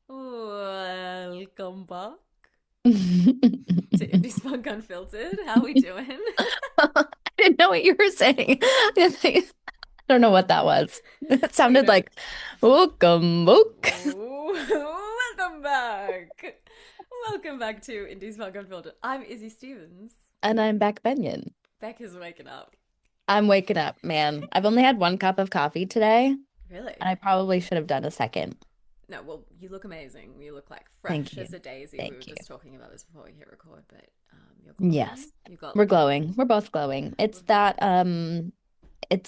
Welcome back I to Indie Spunk Unfiltered. How we doing? didn't know what you were saying. I don't know what that was. It You sounded know, like welcome, woke. welcome back. Welcome back to Indie Spunk Unfiltered. I'm Izzy Stevens. And I'm back Benyon. Beck is waking up. I'm waking up, man. I've only had one cup of coffee today, and Really? I probably should have done a second. No, well, you look amazing. You look like Thank fresh you. as a daisy. We were Thank you. just talking about this before we hit record, but you're glowing. Yes. You got We're like a glowing. We're both glowing. It's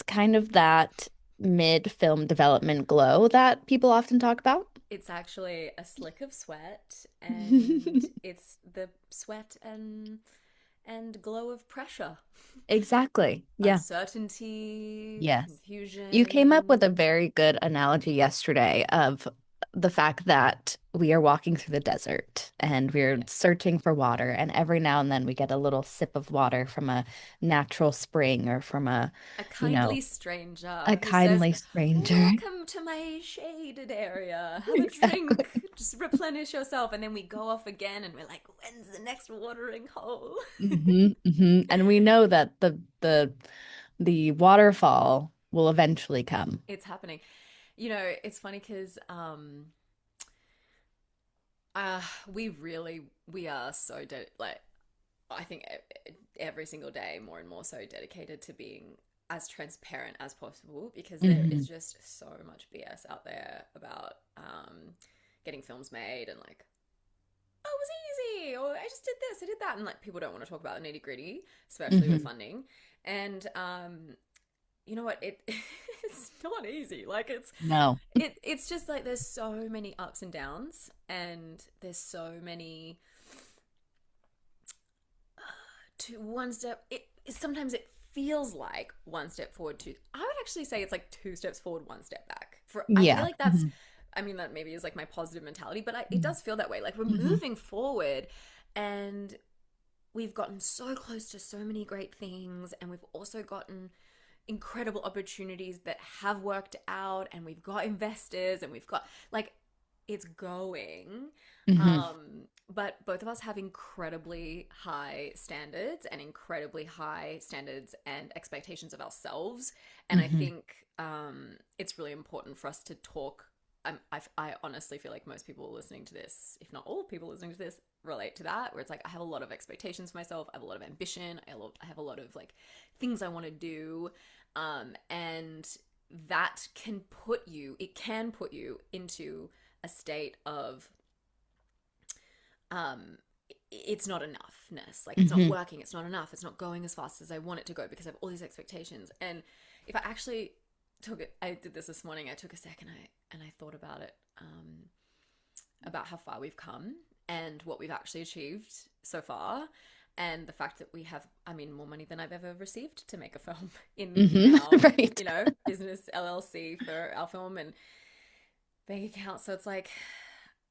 kind of that mid-film development glow that people often talk about. it's actually a slick of sweat, and it's the sweat and glow of pressure, Exactly. Yeah. uncertainty, Yes. You came up with a confusion. very good analogy yesterday of the fact that we are walking through the desert and we're Yeah. searching for water, and every now and then we get a little sip of water from a natural spring or from A you know, kindly a stranger who says, kindly stranger. "Welcome to my shaded area. Have a Exactly. drink. Just replenish yourself." And then we go off again and we're like, "When's the next watering hole?" And we know that the waterfall will eventually come. It's happening. It's funny because Uh, we are so like I think every single day more and more so dedicated to being as transparent as possible because there is Hmm. just so much BS out there about getting films made and like, oh, it was easy, or I just did this, I did that, and like people don't want to talk about the nitty gritty, especially with Hmm. funding. And you know what? It's not easy. Like No. it's just like there's so many ups and downs, and there's so many to one step. Sometimes it feels like one step forward. Two. I would actually say it's like two steps forward, one step back. For I feel Yeah. like that's. I mean, that maybe is like my positive mentality, but it Hmm. does feel that way. Like we're Hmm. moving forward, and we've gotten so close to so many great things, and we've also gotten incredible opportunities that have worked out, and we've got investors, and we've got like it's going. Hmm. But both of us have incredibly high standards and incredibly high standards and expectations of ourselves. And I Hmm. think it's really important for us to talk. I honestly feel like most people listening to this, if not all people listening to this, relate to that, where it's like I have a lot of expectations for myself, I have a lot of ambition, I have a lot of like things I want to do, and that it can put you into a state of um, it's not enoughness. Like it's not Hmm. working, it's not enough, it's not going as fast as I want it to go because I have all these expectations. And if I actually took it, I did this morning. I took a second, I thought about it, about how far we've come and what we've actually achieved so far, and the fact that we have, I mean, more money than I've ever received to make a film in Hmm. our, Right. business LLC for our film and bank account. So it's like,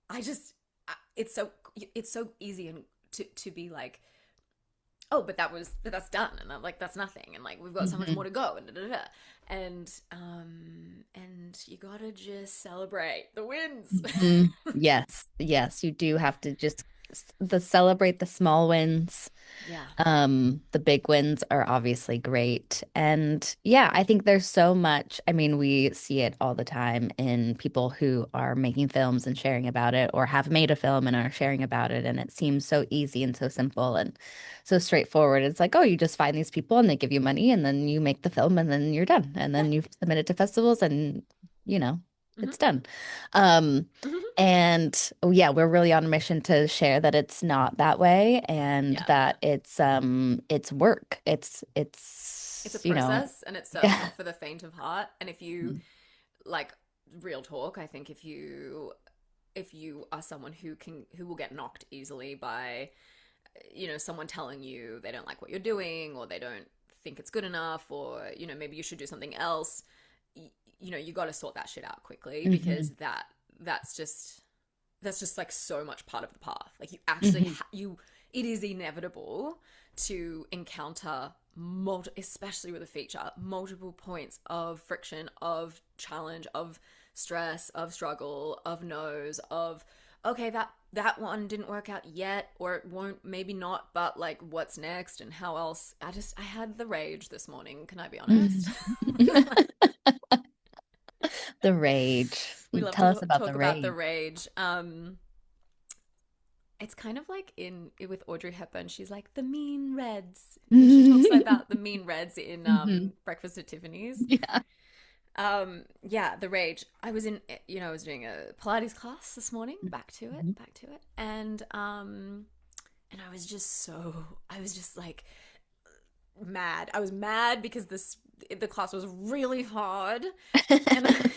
I just, it's so easy and to be like, oh, but that's done, and I'm like, that's nothing, and like we've got so much Hmm. more to go, and da, da, da. And you gotta just celebrate the wins. Hmm. Yes. Yes. You do have to just celebrate the small wins. Yeah. The big wins are obviously great. And yeah, I think there's so much. I mean, we see it all the time in people who are making films and sharing about it, or have made a film and are sharing about it. And it seems so easy and so simple and so straightforward. It's like, oh, you just find these people and they give you money, and then you make the film, and then you're done. And Yeah. then you submit it to festivals, and you know, Mm-hmm, it's done. Um, mm-hmm. and oh, yeah, we're really on a mission to share that it's not that way, and Yeah. that it's work. It's a You know, process, and it's certainly yeah. not for the faint of heart. And if you like real talk, I think if you are someone who will get knocked easily by someone telling you they don't like what you're doing, or they don't think it's good enough, or maybe you should do something else, you got to sort that shit out quickly, Hmm. because that's just like so much part of the path. Like you actually Hmm. it is inevitable to encounter especially with a feature, multiple points of friction, of challenge, of stress, of struggle, of no's, of okay, that one didn't work out yet, or it won't, maybe not, but like what's next and how else. I had the rage this morning, can I be honest? The rage. We love Tell to us about talk the about the rage. rage. It's kind of like in with Audrey Hepburn. She's like the mean reds when she talks about the mean reds in Hmm. Breakfast at Tiffany's. Yeah. Yeah, the rage. I was in, I was doing a Pilates class this morning. Mhm. Back to it, and I was just I was just like mad. I was mad because the class was really hard, and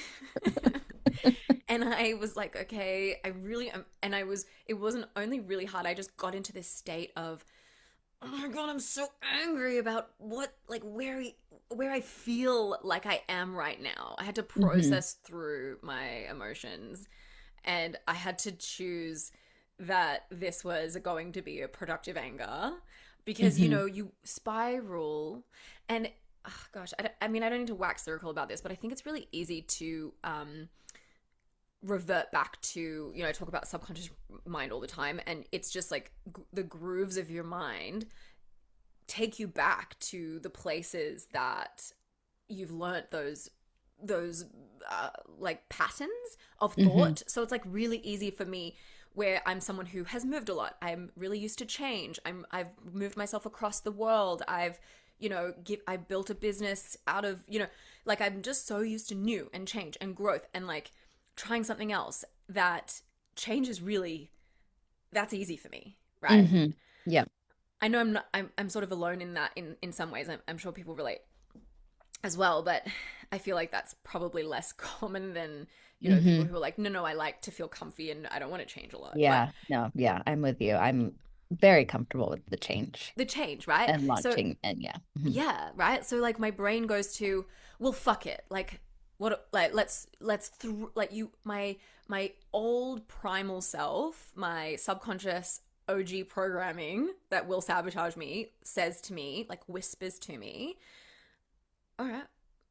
and I was like, okay, I really am, and I was. It wasn't only really hard. I just got into this state of, oh my god, I'm so angry about what, like where I feel like I am right now. I had to Hmm. process through my emotions, and I had to choose that this was going to be a productive anger because Hmm. you spiral. And oh gosh, I mean, I don't need to wax lyrical about this, but I think it's really easy to revert back to, talk about subconscious mind all the time, and it's just like the grooves of your mind take you back to the places that you've learnt those like patterns of Hmm. thought. So it's like really easy for me, where I'm someone who has moved a lot. I'm really used to change. I've moved myself across the world. I built a business out of, like I'm just so used to new and change and growth and like trying something else, that change is really, that's easy for me, right? Hmm. Yeah. I know I'm not, I'm sort of alone in that, in some ways. I'm sure people relate as well, but I feel like that's probably less common than, people Hmm. who are like, no, no, I like to feel comfy and I don't want to change a lot. Like Yeah. No, yeah, I'm with you. I'm very comfortable with the change the change, right? and So launching. And yeah. Hmm. yeah, right? So like my brain goes to, well, fuck it. Like what, like like my old primal self, my subconscious OG programming that will sabotage me, says to me, like whispers to me, all right,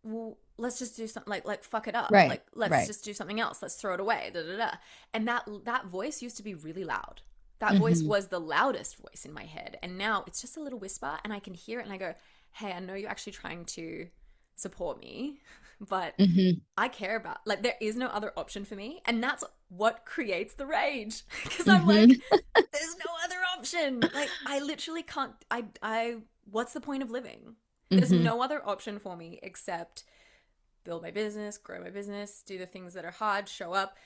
well, let's just do something, like fuck it up. Right. Like let's Right. just do something else. Let's throw it away. Da da da. And that voice used to be really loud. That voice Hmm. was the loudest voice in my head, and now it's just a little whisper, and I can hear it, and I go, "Hey, I know you're actually trying to support me, but Hmm. I care about, like there is no other option for me," and that's what creates the rage because I'm like, Hmm. "There's no other option. Like I literally can't. I. What's the point of living? There's Hmm. no other option for me except build my business, grow my business, do the things that are hard, show up,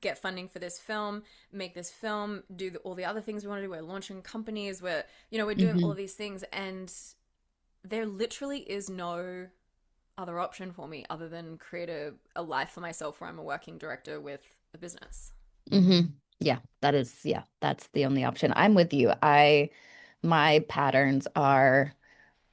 get funding for this film, make this film, do all the other things we want to do. We're launching companies, we're doing all Hmm. of these things, and there literally is no other option for me other than create a life for myself where I'm a working director with a business. Hmm. Yeah, yeah, that's the only option. I'm with you. My patterns are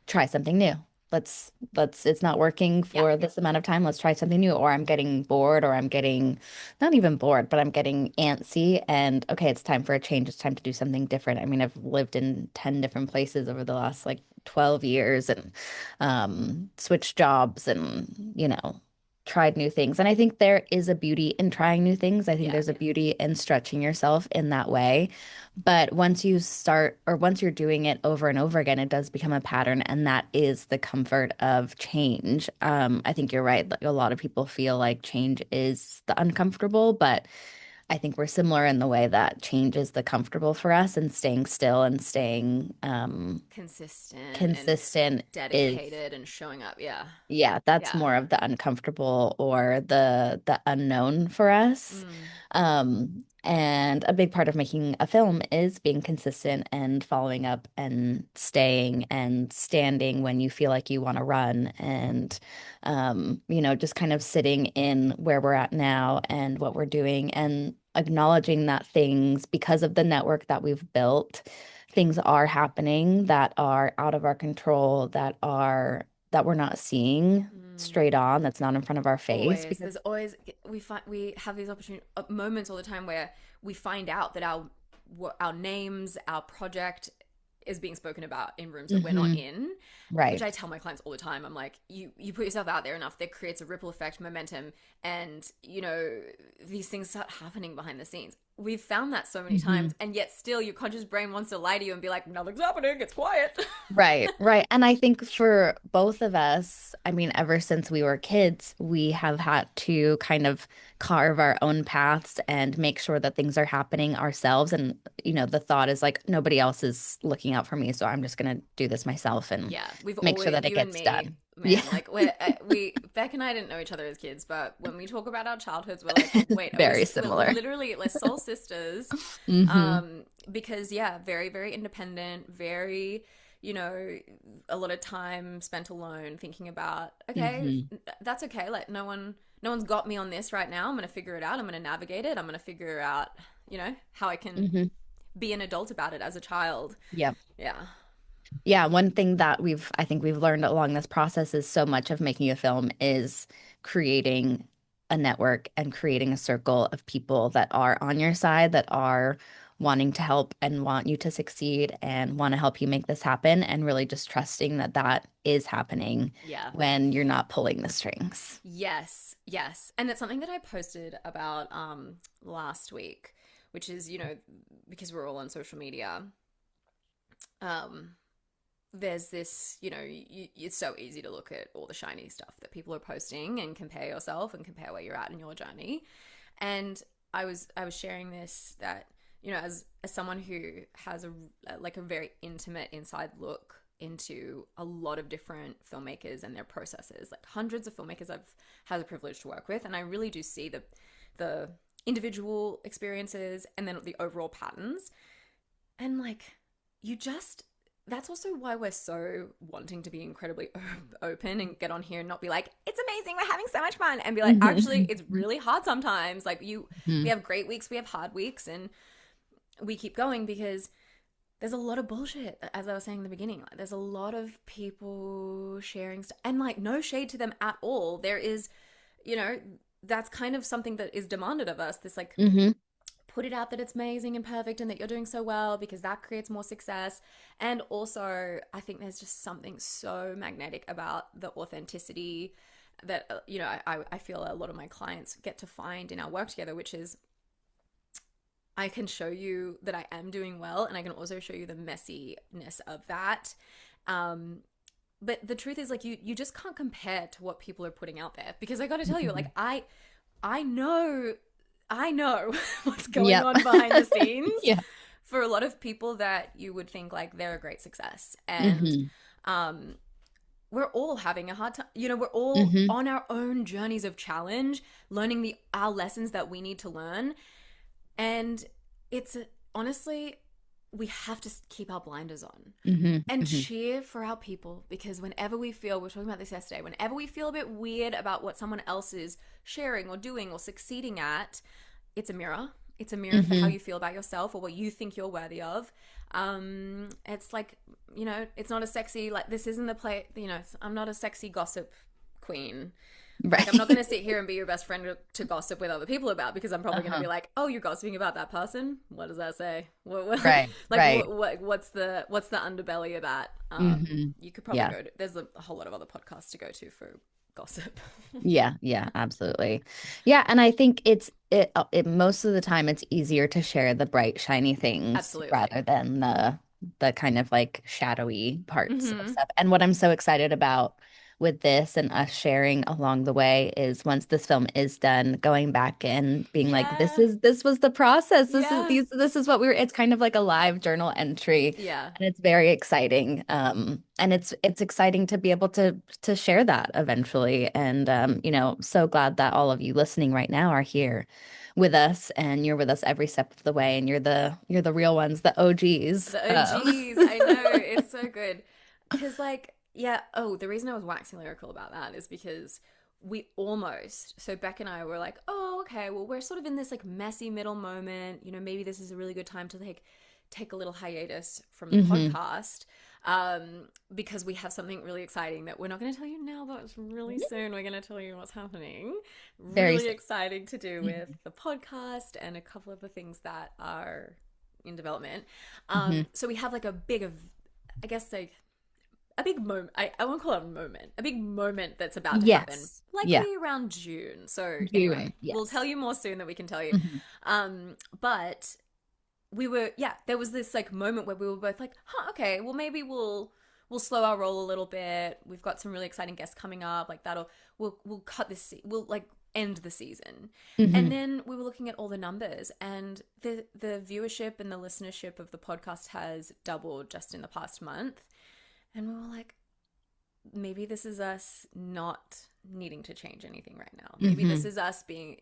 try something new. Let's it's not working Yeah. for this amount of time. Let's try something new. Or I'm getting bored, or I'm getting not even bored, but I'm getting antsy and okay, it's time for a change. It's time to do something different. I mean, I've lived in 10 different places over the last like 12 years and switched jobs and, tried new things. And I think there is a beauty in trying new things. I think Yeah. there's a beauty in stretching yourself in that way. But once you start, or once you're doing it over and over again, it does become a pattern, and that is the comfort of change. I think you're right. Like, a lot of people feel like change is the uncomfortable, but I think we're similar in the way that change is the comfortable for us, and staying still and staying Consistent and consistent is dedicated and showing up. Yeah. yeah, that's Yeah. more of the uncomfortable or the unknown for us. Mm. And a big part of making a film is being consistent and following up and staying and standing when you feel like you want to run and just kind of sitting in where we're at now and what we're doing and acknowledging that things because of the network that we've built, things are happening that are out of our control, that we're not seeing Mm. straight on, that's not in front of our face Always, because there's always, we have these opportunity moments all the time where we find out that our names, our project is being spoken about in rooms that we're not Hmm. in, which Right. I tell my clients all the time. I'm like, you put yourself out there enough, that creates a ripple effect, momentum, and these things start happening behind the scenes. We've found that so many Hmm. times, and yet still your conscious brain wants to lie to you and be like, nothing's happening, it's quiet. Right, right. And I think for both of us, I mean, ever since we were kids, we have had to kind of carve our own paths and make sure that things are happening ourselves. And, the thought is like, nobody else is looking out for me. So I'm just going to do this myself and Yeah, we've make sure always, that it you and gets me, done. Yeah, man, like Beck and I didn't know each other as kids, but when we talk about our childhoods, we're like, wait, very we're similar. literally like soul sisters. Hmm. Because yeah, very, very independent, very, you know, a lot of time spent alone thinking about, okay, Hmm. that's okay. Like no one's got me on this right now. I'm going to figure it out. I'm going to navigate it. I'm going to figure out, how I can Hmm. be an adult about it as a child. Yeah. Yeah. Yeah, one thing that I think we've learned along this process is so much of making a film is creating a network and creating a circle of people that are on your side, that are wanting to help and want you to succeed and want to help you make this happen, and really just trusting that that is happening Yeah. when you're not pulling the strings. Yes, yes. And that's something that I posted about last week, which is, because we're all on social media, um there's this, it's so easy to look at all the shiny stuff that people are posting and compare yourself and compare where you're at in your journey. And I was sharing this, that, as someone who has a very intimate inside look into a lot of different filmmakers and their processes, like hundreds of filmmakers I've had the privilege to work with, and I really do see the individual experiences and then the overall patterns. And like, you just, that's also why we're so wanting to be incredibly open and get on here and not be like, it's amazing, we're having so much fun, and be like, actually, Mhm. it's really hard sometimes. Like, we Mhm. have great weeks, we have hard weeks, and we keep going because there's a lot of bullshit, as I was saying in the beginning. Like, there's a lot of people sharing stuff, and like, no shade to them at all. There is, you know, that's kind of something that is demanded of us. This like, Mhm. put it out that it's amazing and perfect and that you're doing so well, because that creates more success. And also, I think there's just something so magnetic about the authenticity that, I feel a lot of my clients get to find in our work together, which is, I can show you that I am doing well, and I can also show you the messiness of that. Um, but the truth is, like, you just can't compare to what people are putting out there, because I got to tell you, like, Mhm. I know, I know what's going Yep. on behind the scenes Yeah. for a lot of people that you would think like they're a great success. And Hmm. um, we're all having a hard time. We're all Hmm. on our own journeys of challenge, learning our lessons that we need to learn. And it's honestly, we have to keep our blinders on Hmm. and Hmm. cheer for our people, because whenever we were talking about this yesterday, whenever we feel a bit weird about what someone else is sharing or doing or succeeding at, it's a mirror. It's a mirror for how Hmm. you feel about yourself or what you think you're worthy of. It's like, it's not a sexy, like, this isn't the play, I'm not a sexy gossip queen. Like, I'm not going Right. to sit here and be your best friend to gossip with other people about, because I'm probably going to Uh-huh. be like, oh, you're gossiping about that person. What does that say? Right. Like, Right. what's the underbelly of that? Hmm. You could probably Yeah. go to, there's a whole lot of other podcasts to go to for gossip. Yeah. Yeah. Absolutely. Yeah. And I think it most of the time it's easier to share the bright, shiny things Absolutely. rather than the kind of like shadowy parts of Mm-hmm. stuff. And what I'm so excited about with this and us sharing along the way is once this film is done, going back and being like, Yeah. this was the process. Yeah. This is what we were, it's kind of like a live journal entry. Yeah. And it's very exciting. And it's exciting to be able to share that eventually. And so glad that all of you listening right now are here with us and you're with us every step of the way and you're the real ones, the OGs. The OGs. I know. It's so good. Because, like, yeah. Oh, the reason I was waxing lyrical about that is because so Beck and I were like, oh, okay, well, we're sort of in this like messy middle moment. Maybe this is a really good time to like take a little hiatus from the Hmm. podcast. Because we have something really exciting that we're not going to tell you now, but it's really soon. We're going to tell you what's happening. Very Really soon. exciting to do with Mhm. the podcast and a couple of the things that are in development. Hmm. So we have like a big of, I guess like a big moment. I won't call it a moment. A big moment that's about to happen, Yes. Yeah. likely around June. So anyway, June. we'll tell Yes. you more soon that we can tell you. Hmm. But we were, yeah, there was this like moment where we were both like, huh, okay, well maybe we'll slow our roll a little bit. We've got some really exciting guests coming up. Like that'll we'll cut this. We'll like end the season. And Hmm. then we were looking at all the numbers, and the viewership and the listenership of the podcast has doubled just in the past month. And we were like, maybe this is us not needing to change anything right now. Maybe this Hmm. is us being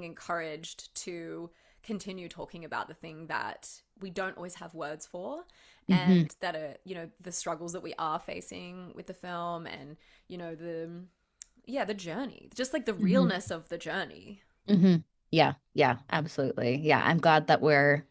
encouraged to continue talking about the thing that we don't always have words for, Hmm. and that are, you know, the struggles that we are facing with the film, and you know, the journey, just like the Hmm. realness of the journey. Hmm. Yeah, yeah, absolutely. Yeah, I'm glad that we're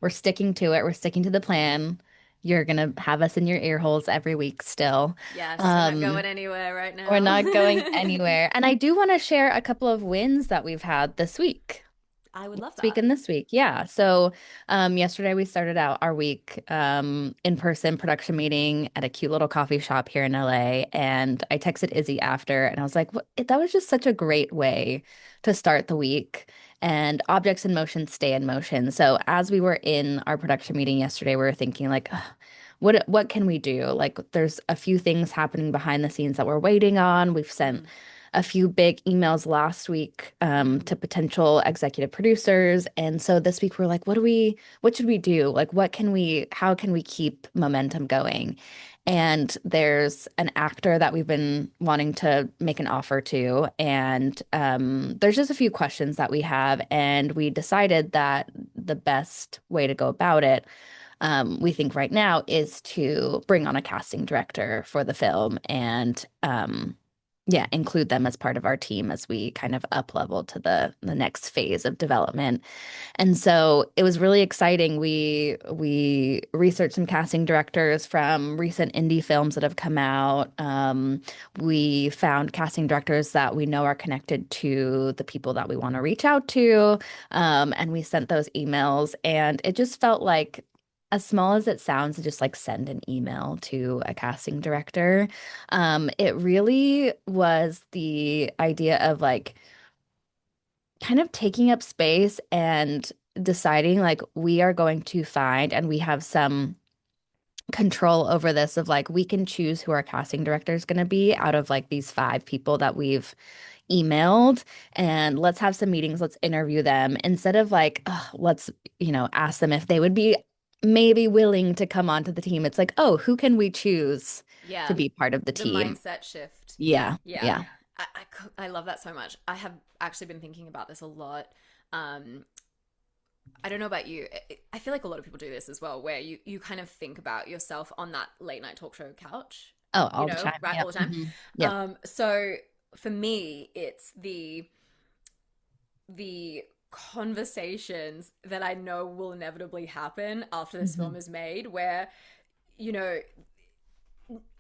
sticking to it. We're sticking to the plan. You're gonna have us in your ear holes every week still. Yes, we're not Um, going anywhere right we're now. not going anywhere. And I do want to share a couple of wins that we've had this week. I would love This week that. and this week. Yeah. So yesterday we started out our week in-person production meeting at a cute little coffee shop here in LA. And I texted Izzy after and I was like, what? That was just such a great way to start the week. And objects in motion stay in motion. So as we were in our production meeting yesterday, we were thinking like, "Ugh, what can we do? Like there's a few things happening behind the scenes that we're waiting on. We've sent Mm-hmm. a few big emails last week Mm-hmm. to potential executive producers. And so this week we're like, what should we do? Like, how can we keep momentum going? And there's an actor that we've been wanting to make an offer to. And there's just a few questions that we have. And we decided that the best way to go about it we think right now is to bring on a casting director for the film and yeah, include them as part of our team as we kind of up level to the next phase of development. And so it was really exciting. We researched some casting directors from recent indie films that have come out. We found casting directors that we know are connected to the people that we want to reach out to. And we sent those emails, and it just felt like as small as it sounds to just like send an email to a casting director. It really was the idea of like kind of taking up space and deciding like we are going to find and we have some control over this of like we can choose who our casting director is going to be out of like these five people that we've emailed, and let's have some meetings, let's interview them instead of like ugh, let's ask them if they would be maybe willing to come onto the team. It's like, oh, who can we choose to Yeah, be part of the the team? mindset shift. Yeah, Yeah. yeah. I love that so much. I have actually been thinking about this a lot. Um, I don't know about you. I feel like a lot of people do this as well, where you kind of think about yourself on that late night talk show couch, Oh, you all the know, time. right? All Yep. the time. Hmm. Yep. So for me, it's the conversations that I know will inevitably happen after this Hmm. film is made, where, you know,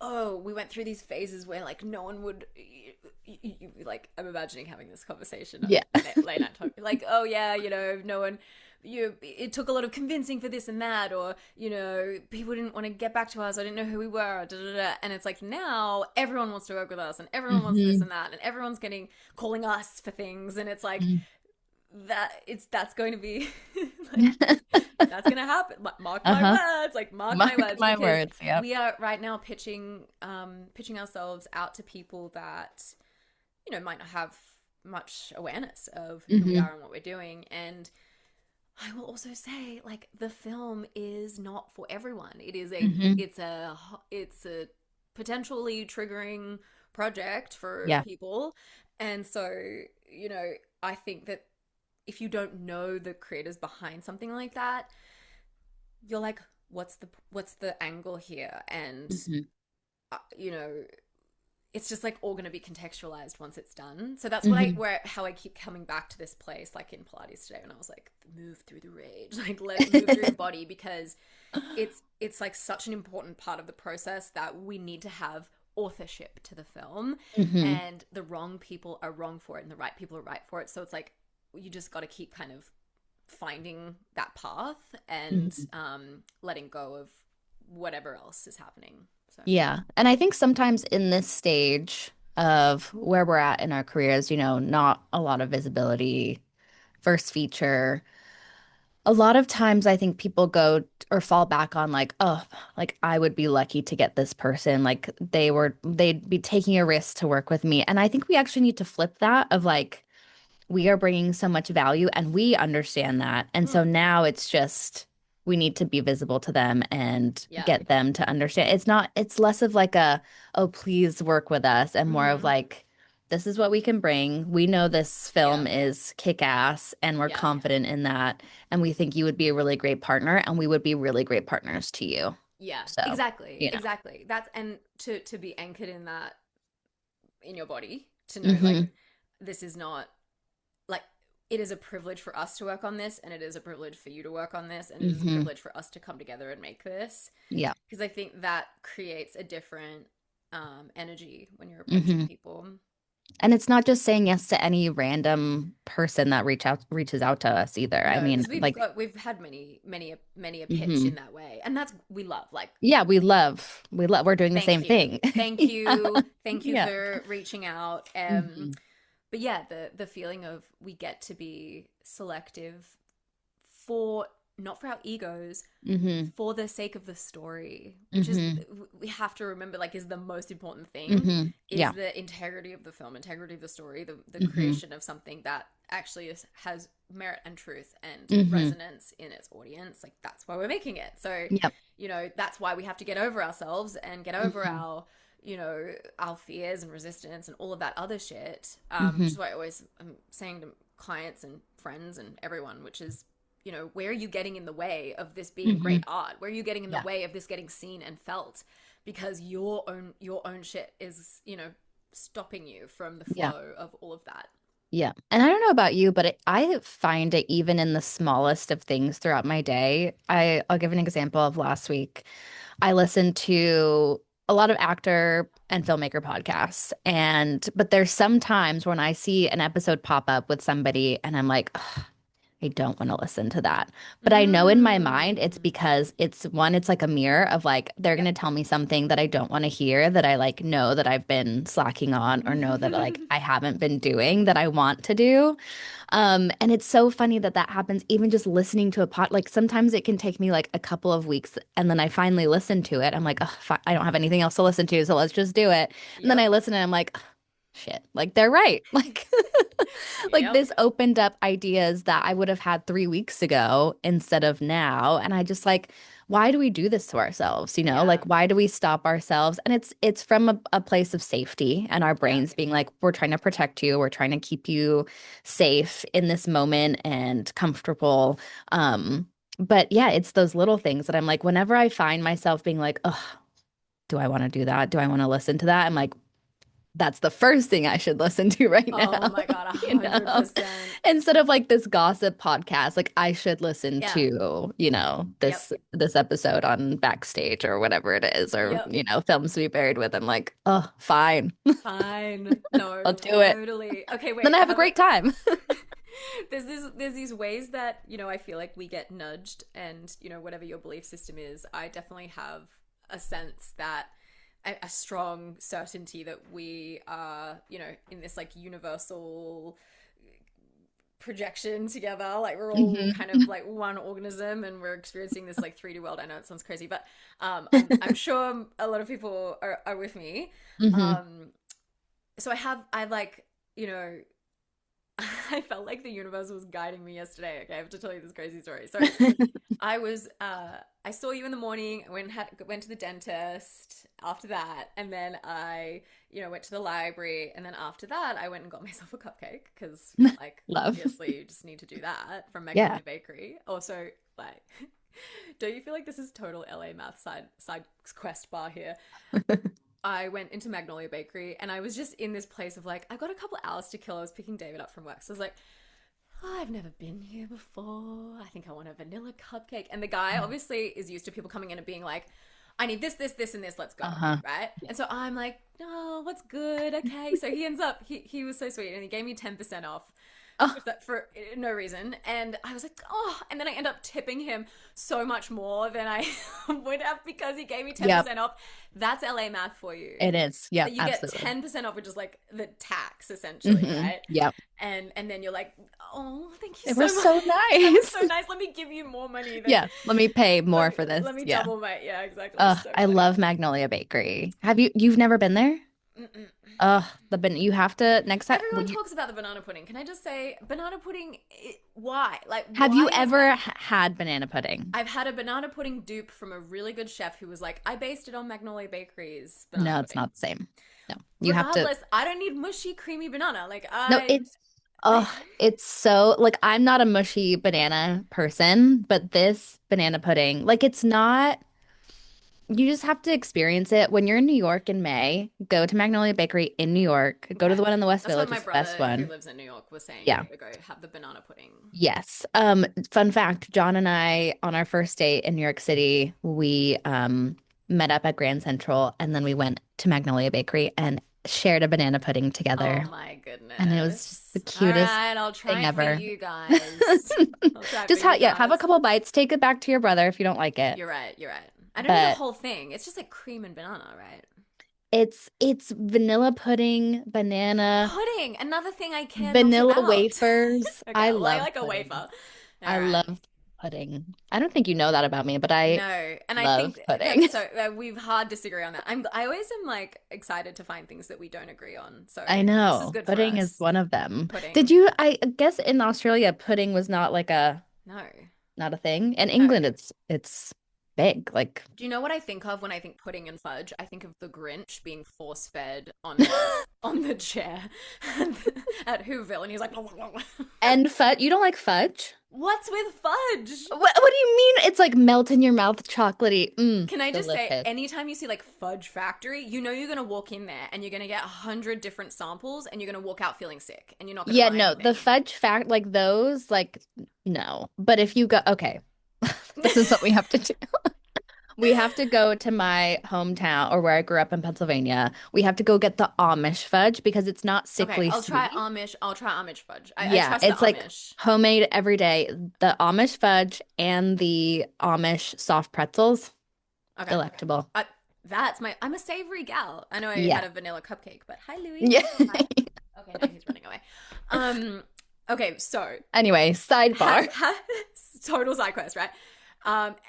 oh, we went through these phases where like no one would like I'm imagining having this conversation Yeah. on late night talk, like, oh yeah, you know, no one, you, it took a lot of convincing for this and that, or you know, people didn't want to get back to us, I didn't know who we were, da, da, da. And it's like now everyone wants to work with us and everyone wants this Hmm. and that, and everyone's getting calling us for things, and it's like that's going to be like that's gonna happen. Mark my Uh-huh. words, like mark my Mark words, my because words. Yep. we are right now pitching ourselves out to people that, you know, might not have much awareness of who we Hmm. are and what we're doing. And I will also say, like, the film is not for everyone. Hmm. It's a potentially triggering project for Yeah. people. And so, you know, I think that if you don't know the creators behind something like that, you're like, what's the angle here? And Hmm. you know, it's just like all going to be contextualized once it's done. So that's Hmm. how I keep coming back to this place, like in Pilates today, when I was like, move through the rage, like let it move through your body, because it's like such an important part of the process that we need to have authorship to the film, Hmm. and the wrong people are wrong for it and the right people are right for it. So it's like you just got to keep kind of finding that path and Mhm. letting go of whatever else is happening. So, Yeah. And I think sometimes in this stage of where we're at in our careers, not a lot of visibility, first feature. A lot of times I think people go or fall back on like, oh, like I would be lucky to get this person. Like they'd be taking a risk to work with me. And I think we actually need to flip that of like, we are bringing so much value and we understand that. And so mm, now it's just we need to be visible to them and yeah. get them to understand. It's less of like a, oh, please work with us and more of Mm-hmm. like, this is what we can bring. We know this Yeah. film is kick-ass and we're Yeah. confident in that. And we think you would be a really great partner and we would be really great partners to you. Yeah. So, Exactly. you know. Exactly. That's and to be anchored in that in your body to know like Hmm. this is not like it is a privilege for us to work on this and it is a privilege for you to work on this and it is a Hmm. privilege for us to come together and make this Yeah. because I think that creates a different energy when you're approaching Hmm. people. And it's not just saying yes to any random person that reaches out to us either. I No, mean, because like, we've had many a pitch hmm in that way and that's we love like yeah, we're doing the thank same you thing. Yeah. thank you Yeah. for reaching out Hmm. but yeah the feeling of we get to be selective for not for our egos Hmm. for the sake of the story which is Hmm. we have to remember like is the most important thing Hmm. is Yeah. the integrity of the film integrity of the story the Hmm. creation of something that actually has merit and truth and Hmm. resonance in its audience like that's why we're making it so Yep. that's why we have to get over ourselves and get over Hmm. our our fears and resistance and all of that other shit which is Hmm. why I always I'm saying to clients and friends and everyone which is where are you getting in the way of this being Hmm. great art? Where are you getting in the Yeah. way of this getting seen and felt? Because your own shit is, stopping you from the Yeah. flow of all of that. Yeah. And I don't know about you, but I find it even in the smallest of things throughout my day. I'll give an example of last week. I listened to a lot of actor and filmmaker podcasts. But there's some times when I see an episode pop up with somebody and I'm like, "Ugh, I don't want to listen to that." But I know in my mind it's Mm. because it's like a mirror of like they're Yep. gonna tell me something that I don't want to hear that I like know that I've been slacking on or know that like I haven't been doing that I want to do. And it's so funny that that happens even just listening to a pod. Like sometimes it can take me like a couple of weeks and then I finally listen to it. I'm like, oh, I don't have anything else to listen to, so let's just do it. And then I Yep. listen and I'm like, "Ugh, shit, like they're right." Like Yep. this opened up ideas that I would have had 3 weeks ago instead of now. And I just like, why do we do this to ourselves? Yeah. Like why do we stop ourselves? And it's from a place of safety and our Yeah. brains being like, we're trying to protect you, we're trying to keep you safe in this moment and comfortable. But yeah, it's those little things that I'm like, whenever I find myself being like, oh, do I want to do that? Do I want to listen to that? I'm like, that's the first thing I should listen to right Oh now, my God, a you hundred know? percent. Instead of like this gossip podcast, like I should listen Yeah. to, Yep. this episode on Backstage or whatever it is, or, Yep. Films to be buried with. I'm like, oh, fine. Fine. No, I'll do it. totally. Okay, Then wait. I have a Have great time. there's these ways that, I feel like we get nudged and, whatever your belief system is, I definitely have a sense that a strong certainty that we are, in this like universal projection together. Like we're all kind of Hmm. like one organism and we're experiencing this like 3D world. I know it sounds crazy, but I'm sure a lot of people are with me. Hmm. Um, so I like, you know, I felt like the universe was guiding me yesterday. Okay, I have to tell you this crazy story. So I saw you in the morning. I went to the dentist after that, and then I went to the library, and then after that I went and got myself a cupcake because like Love. obviously you just need to do that from Yeah. Magnolia Bakery. Also, like, don't you feel like this is total LA math side quest bar here? I went into Magnolia Bakery and I was just in this place of like, I've got a couple hours to kill. I was picking David up from work. So I was like, oh, I've never been here before. I think I want a vanilla cupcake. And the guy obviously is used to people coming in and being like, I need this, and this. Let's go. Uh-huh. Right. And so I'm like, no, what's good? Okay. So he ends up, he was so sweet and he gave me 10% off Oh, for no reason. And I was like, oh, and then I end up tipping him so much more than I would have because he gave me yep, 10% off. That's LA math for you. it is. Yep, That you get absolutely. 10% off, which is like the tax essentially, right? Yep. And then you're like, oh, thank you They were so much. so That was nice. so nice. Let me give you more money than Yeah, let me pay more let me for this. let me Yeah. double my yeah, exactly. So I funny. love Magnolia Bakery. You've never been there? Mm-mm. You have to next time. Everyone talks about the banana pudding. Can I just say, banana pudding? Why? Like, Have you why is that? ever had banana pudding? I've had a banana pudding dupe from a really good chef who was like, I based it on Magnolia Bakery's banana No, it's pudding. not the same. No, you have to. Regardless, I don't need mushy, creamy banana. Like No, I, it's so like I'm not a mushy banana person, but this banana pudding, like it's not. You just have to experience it. When you're in New York in May, go to Magnolia Bakery in New York. Go to okay. the one in the West That's what Village, my it's the best brother who one. lives in New York was saying. You Yeah. need to go have the banana pudding. Yes. Fun fact, John and I on our first date in New York City, we met up at Grand Central and then we went to Magnolia Bakery and shared a banana pudding Oh together. my And it was just the goodness. All cutest right, I'll try thing it for ever. you guys. I'll try it for Just you have a guys. couple bites, take it back to your brother if you don't like it. You're right. You're right. I don't need a But whole thing. It's just like cream and banana, right? it's vanilla pudding, banana, Pudding, another thing I care not vanilla about. wafers. Okay, I I love like a pudding. wafer. All I right. love pudding. I don't think you know that about me, but I No, and I love think pudding. that's so we've hard disagree on that. I always am like excited to find things that we don't agree on. So I this is know. good for Pudding is us. one of them. Pudding. I guess in Australia, pudding was not like No. not a thing. In No. England, it's big. Like, Do you know what I think of when I think pudding and fudge? I think of the Grinch being force fed on the chair at Whoville, and he's like, and fudge, you don't like fudge? "What's with fudge?" What do you mean? It's like melt in your mouth, chocolatey. Can I just say, Delicious. anytime you see like Fudge Factory, you know you're gonna walk in there and you're gonna get 100 different samples, and you're gonna walk out feeling sick, and you're not gonna Yeah, buy no, the anything. fudge fact, like those, like, no. But if you go, okay, this is what we have to do. We have to go to my hometown or where I grew up in Pennsylvania. We have to go get the Amish fudge because it's not Okay, sickly I'll try sweet. Amish. I'll try Amish fudge. I Yeah, trust the it's like Amish. homemade every day. The Amish fudge and the Amish soft pretzels, Okay, delectable. that's my. I'm a savory gal. I know I Yeah. had a vanilla cupcake, but hi Louis. Yeah. Hi. Okay, now he's running away. Um. Okay, so Anyway, sidebar. ha, total side quest, right?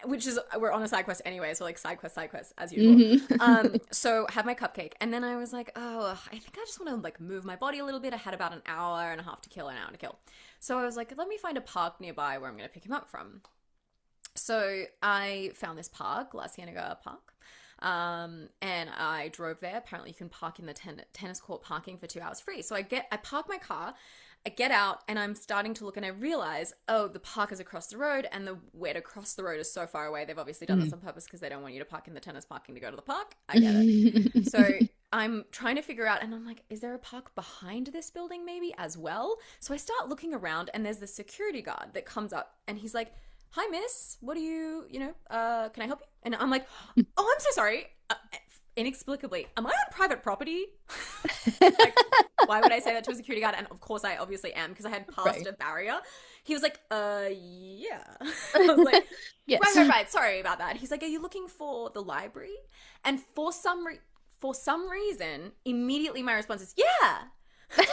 Which is we're on a side quest anyway, so like side quest as usual. Hmm. So have my cupcake, and then I was like, oh, I think I just want to like move my body a little bit. I had about an hour and a half to kill, an hour to kill. So I was like, let me find a park nearby where I'm going to pick him up from. So I found this park, La Cienega Park. And I drove there. Apparently, you can park in the tennis court parking for 2 hours free. So I park my car, I get out, and I'm starting to look, and I realize, oh, the park is across the road, and the way to cross the road is so far away. They've obviously done this on purpose because they don't want you to park in the tennis parking to go to the park. I get it. So I'm trying to figure out, and I'm like, is there a park behind this building maybe as well? So I start looking around, and there's the security guard that comes up, and he's like, hi miss, what do can I help you? And I'm like, oh, I'm so sorry, inexplicably, am I on private property? Like, why would I say that to a security guard? And of course I obviously am, because I had passed Right. a barrier. He was like, yeah. I was like, Yes. right, sorry about that. He's like, are you looking for the library? And for some reason, immediately my response is, yeah.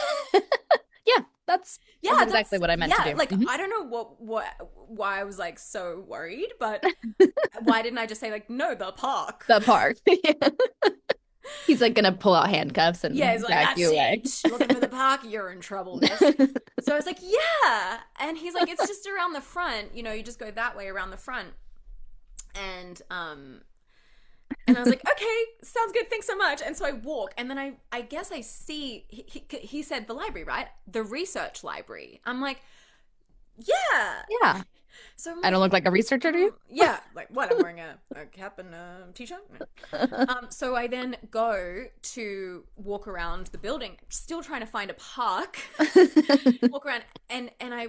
Yeah, that's Yeah, exactly what I meant to yeah, do. like I don't know why I was like so worried, but why didn't I just say like no, the park? The park. Yeah. He's like gonna pull out handcuffs Yeah, and he's like, drag that's you away. it. Looking for the park, you're in trouble, miss. So I was like, yeah. And he's like, it's just around the front, you just go that way around the front. And I was like, okay, sounds good, thanks so much. And so I walk, and then I guess I see he said the library, right? The research library. I'm like, yeah. Yeah. So I'm I like, don't look like a researcher to you? yeah, like what? I'm wearing a cap and a t-shirt. So I then go to walk around the building, still trying to find a park. Walk around, and I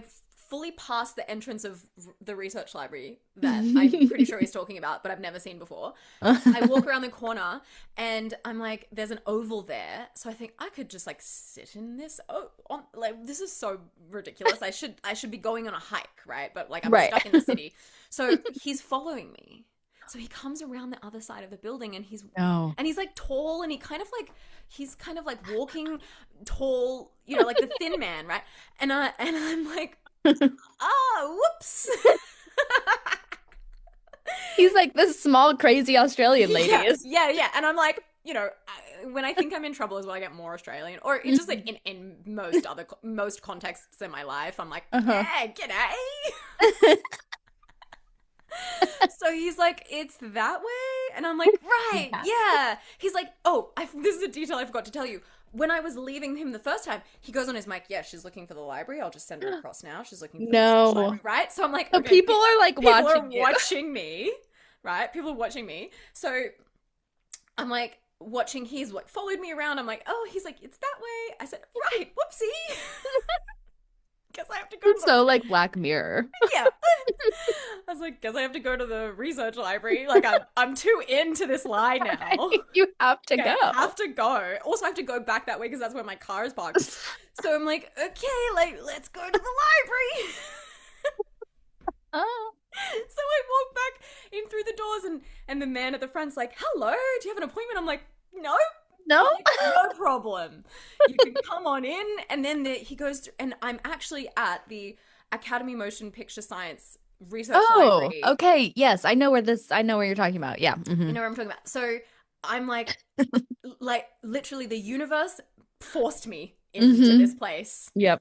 fully past the entrance of the research library that I'm pretty sure he's talking about, but I've never seen before. I walk around the corner and I'm like, there's an oval there. So I think I could just like sit in this. Oh, like this is so ridiculous. I should be going on a hike, right? But like I'm Right. stuck in the city. So he's following me. So he comes around the other side of the building and No. he's like tall and he's kind of like walking tall, you know, like the thin man, right? And I'm like, whoops. He's like this small, crazy Australian lady. Yeah, yeah. And I'm like, you know, when I think I'm in trouble is when I get more Australian, or it's just like in most contexts in my life, I'm like, yeah, g'day. So he's like, it's that way, and I'm like, right, yeah. He's like, oh, this is a detail I forgot to tell you. When I was leaving him the first time, he goes on his mic, yeah, she's looking for the library. I'll just send her across now. She's looking for the library, No. right? So I'm like, So okay, people are like people are watching you. watching me, right? People are watching me. So I'm like watching. He's like followed me around. I'm like, oh, he's like, it's that way. I said, right, whoopsie. Guess I have to go. It's so like Black Mirror. Yeah. I was like, guess I have to go to the research library. Like I'm too into this lie now. You have to go. I have to go. Also, I have to go back that way because that's where my car is parked. So I'm like, okay, like let's go to the library. Oh. So I walk back in through the doors, and the man at the front's like, hello, do you have an appointment? I'm like, no. No? Like, no problem. You can come on in. And then he goes through, and I'm actually at the Academy Motion Picture Science Research Library. Okay. Yes, I know where you're talking about. Yeah. You know what I'm talking about. So I'm like literally the universe forced me into this place. Yep.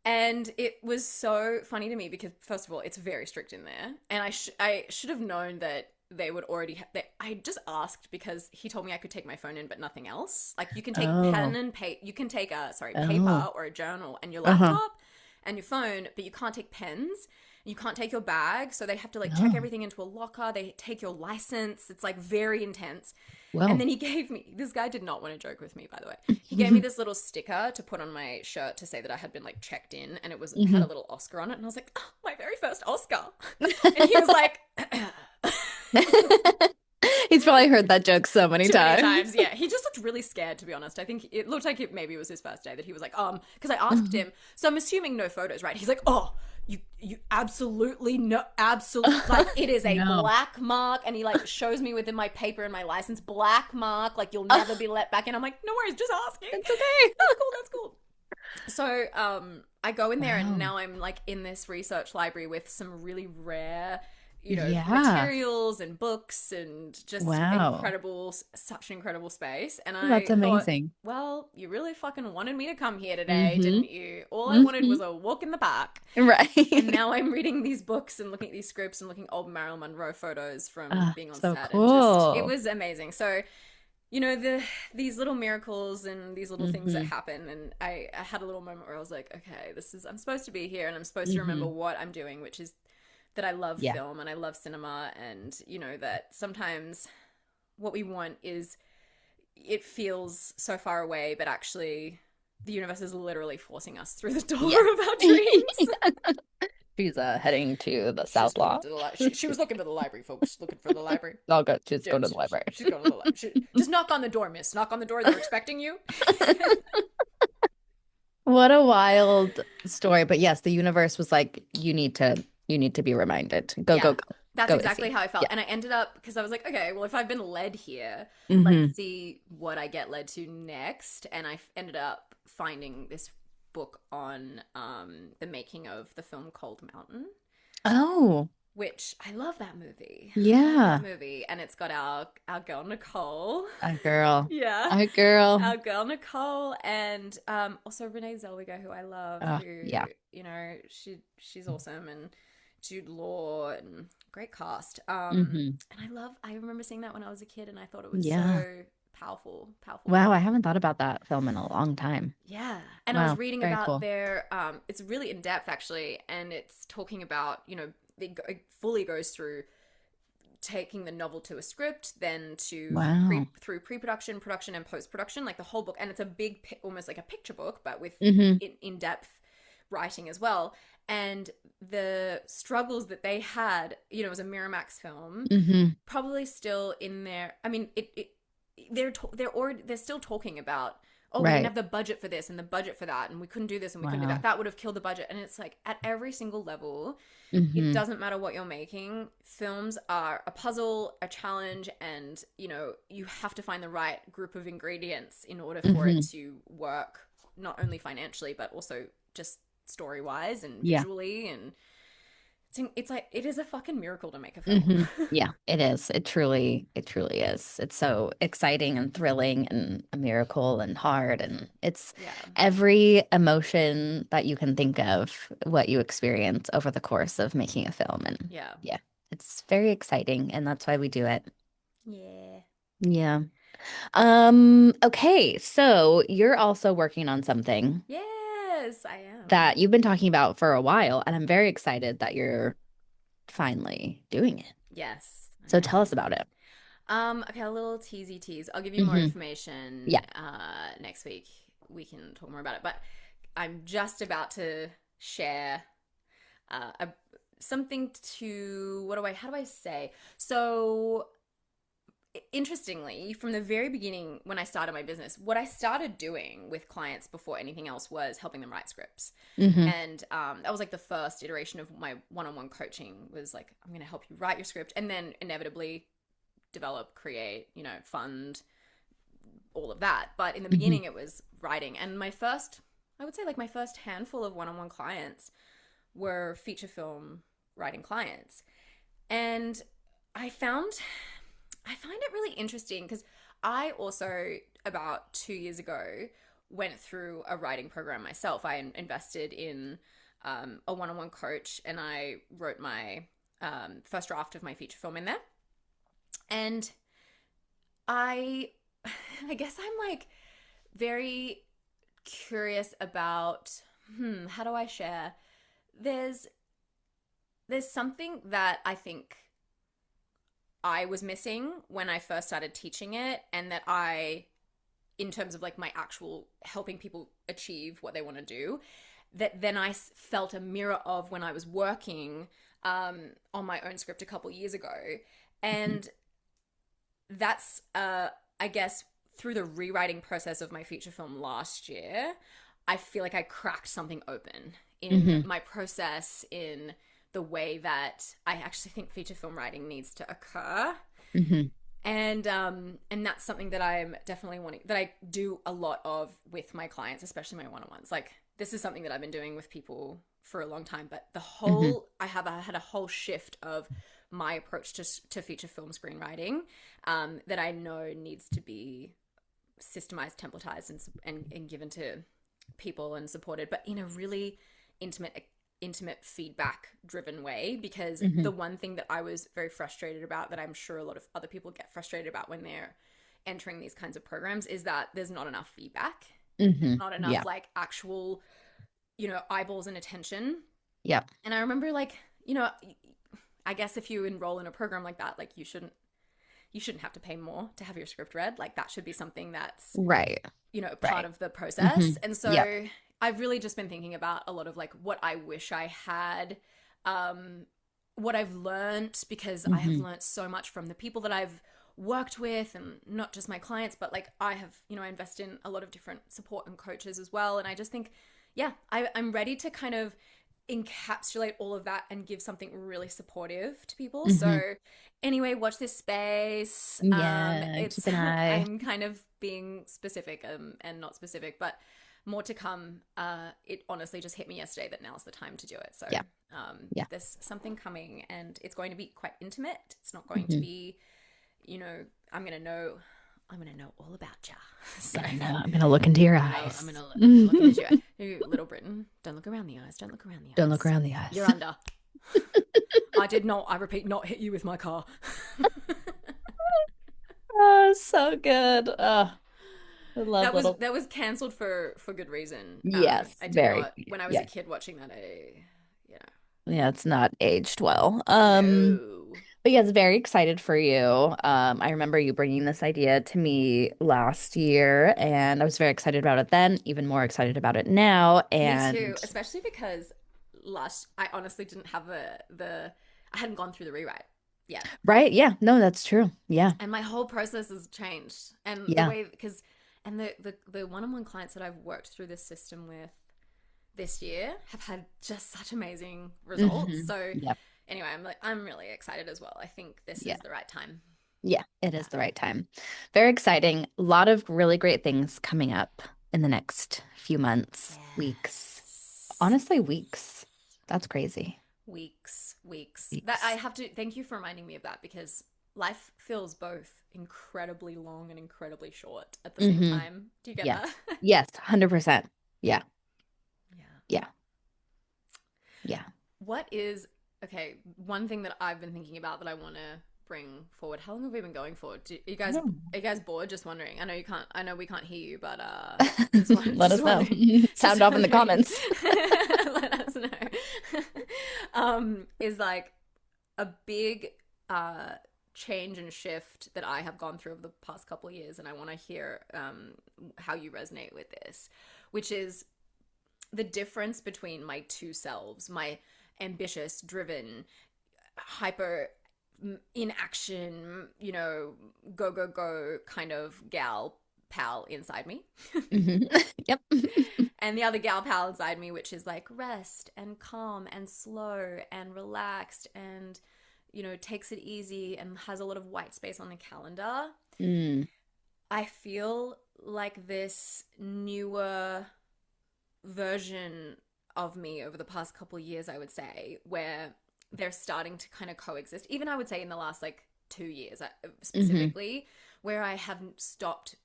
And it was so funny to me because, first of all, it's very strict in there. And I should have known that they would already I just asked because he told me I could take my phone in, but nothing else. Like you can take pen and paper. You can take paper or a journal and your laptop and your phone, but you can't take pens. You can't take your bag. So they have to like check everything into a locker. They take your license. It's like very intense. Well. And then he gave me, this guy did not want to joke with me, by the way. He gave me this little sticker to put on my shirt to say that I had been like checked in, and it had a little Oscar on it. And I was like, oh, my very first Oscar. And he was like, he's probably heard that joke so many times. Yeah, he just looked really scared, to be honest. I think it looked like maybe it was his first day that he was like, because I asked him, so I'm assuming no photos, right? He's like, oh, you absolutely no, absolutely, like it is a black mark, and he like shows me within my paper and my license, black mark, like you'll never be let back in. I'm like, no worries, just asking. It's okay. That's cool. So I go in there and now I'm like in this research library with some really rare, you know, materials and books and just such an incredible space. And that's amazing. Thought, well, you really fucking wanted me to come here today, didn't you? All I wanted was a walk in the park. Right. And now I'm reading these books and looking at these scripts and looking at old Marilyn Monroe photos from being on set. Cool. And it was amazing. So, you know, these little miracles and these little things that happen. And I had a little moment where I was like, okay, I'm supposed to be here and I'm supposed to remember what I'm doing, which is that I love film and I love cinema, and you know that sometimes what we want is it feels so far away, but actually the universe is literally forcing us through the door of our dreams. She's heading to the South Law. She was looking for the library, folks. Looking for the library. I'll go. She's going to the library. She's going to the library. Just knock on the door, miss. Knock on the door. They're expecting you. What a wild story. But yes, the universe was like, you need to be reminded. Go. That's exactly how I felt. Yeah. And I ended up, because I was like, okay, well, if I've been led here, let's see what I get led to next. And I ended up finding this book on the making of the film Cold Mountain. Oh. Which I love that movie. Yeah. And it's got our girl Nicole. Our girl. Yeah. Our girl. Our girl Nicole, and also Renee Zellweger, who I love. You know, she's awesome, and Jude Law, and great cast. And I remember seeing that when I was a kid, and I thought it was so powerful. Wow, I haven't thought about that film in a long time. Yeah. And I was reading about their it's really in depth actually, and it's talking about, you know, it fully goes through taking the novel to a script, then to through pre-production, production, and post-production, like the whole book. And it's a big, almost like a picture book, but with in-depth writing as well. And the struggles that they had, it was a Miramax film, Hmm. probably still in there. I mean, they're still talking about, oh, we didn't Right. have the budget for this and the budget for that, and we couldn't do this and we couldn't do that. Wow. That would have killed the budget. And it's like at every single level, it Hmm. doesn't matter what you're making. Films are a puzzle, a challenge, and you have to find the right group of ingredients in order for it Hmm. to work, not only financially but also just story wise and Yeah. visually. And it's like it is a fucking miracle to make a film. Hmm. Yeah, it is. It truly is. It's so exciting and thrilling and a miracle and hard. And it's Yeah, every emotion that you can think of, what you experience over the course of making a film. And yeah, yeah, it's very exciting. And that's why we do it. yeah. Yeah. Okay. So you're also working on something Yes, I am. that you've been talking about for a while, and I'm very excited that you're finally doing it. Yes, So I tell us am. about it. Okay, a little teasy tease. I'll give you more Hmm. information Yeah. next week. We can talk more about it. But I'm just about to share a something to how do I say? So interestingly, from the very beginning, when I started my business, what I started doing with clients before anything else was helping them write scripts. Hmm. And that was like the first iteration of my one-on-one coaching was like, I'm going to help you write your script and then inevitably develop, create, fund, all of that. But in the Hmm. beginning, it was writing. And I would say like my first handful of one-on-one clients were feature film writing clients. And I found I find it really interesting because I also, about 2 years ago, went through a writing program myself. I invested in a one on one coach and I wrote my first draft of my feature film in there. And I, I guess I'm like very curious about, how do I share? There's, there's something that I think I was missing when I first started teaching it, and that in terms of like my actual helping people achieve what they want to do, that then I felt a mirror of when I was working on my own script a couple years ago. Hmm. And that's, I guess, through the rewriting process of my feature film last year, I feel like I cracked something open in Hmm. my process, in the way that I actually think feature film writing needs to occur. Hmm. And that's something that I'm definitely wanting, that I do a lot of with my clients, especially my one-on-ones. Like this is something that I've been doing with people for a long time, but Hmm. I have had a whole shift of my approach to feature film screenwriting, that I know needs to be systemized, templatized, and given to people and supported, but in a really intimate feedback driven way. Because Hmm. the one thing that I was very frustrated about, that I'm sure a lot of other people get frustrated about when they're entering these kinds of programs, is that there's not enough feedback. Hmm. There's not enough Yeah. like actual, eyeballs and attention. Yeah. And I remember like, I guess if you enroll in a program like that, like you shouldn't have to pay more to have your script read. Like that should be something that's, Right. part Right. of the Hmm. process. And Yep. so I've really just been thinking about a lot of like what I wish I had, um, what I've learned, because I have Hmm. learned so much from the people that I've worked with, and not just my clients, but like I have, I invest in a lot of different support and coaches as well. And I just think, yeah, I'm ready to kind of encapsulate all of that and give something really supportive to people. Hmm. So anyway, watch this space. Yeah. It's Keep an eye. I'm kind of being specific, and not specific, but more to come. It honestly just hit me yesterday that now's the time to do it. So Yeah. Yeah. there's something coming, and it's going to be quite intimate. It's not going to Hmm. be, you know, I'm gonna know. I'm gonna know all about ya. So Gonna know. I'm gonna look into your I'm eyes. gonna look into Don't you, Little Britain. Don't look around the eyes. Don't look around the look eyes. around the You're eyes. under. I did not. I repeat, not hit you with my car. Oh, so good. Oh, I love little. That was cancelled for good reason. Yes, I did very. not. When I was a Yeah. kid watching that, I, you know, Yeah, it's not aged well. no. But yes, very excited for you. I remember you bringing this idea to me last year, and I was very excited about it then, even more excited about it now. Me too, And especially because last I honestly didn't have the I hadn't gone through the rewrite yet. right, yeah, no, that's true. Yeah, And my whole process has changed. And the yeah. way because and the one-on-one clients that I've worked through this system with this year have had just such amazing results. So Yep. anyway, I'm really excited as well. I think this Yeah. is the right time. Yeah, it Yeah. is the right time. Very exciting. A lot of really great things coming up in the next few months, weeks. Yes. Honestly, weeks. That's crazy. Weeks. That I Weeks. have to thank you for reminding me of that because life feels both incredibly long and incredibly short at the same Hmm. time. Do you get Yes. that? Yes, 100%. Yeah. Yeah. Yeah. Yeah. What is okay? One thing that I've been thinking about that I want to bring forward. How long have we been going for? No. Are you guys bored? Just wondering. I know you can't. I know we can't hear you, but just Let just us know. wondering. Sound Just off in the wondering. comments. Let us know. Is like a big change and shift that I have gone through over the past couple of years, and I want to hear how you resonate with this, which is the difference between my two selves, my ambitious, driven, hyper in action, go, go, go kind of gal pal inside me. Hmm. Yep. And the other gal pal inside me, which is like rest and calm and slow and relaxed and, takes it easy and has a lot of white space on the calendar. Mm. I feel like this newer version of me over the past couple of years, I would say, where they're starting to kind of coexist. Even I would say in the last like 2 years Hmm. specifically, where I haven't stopped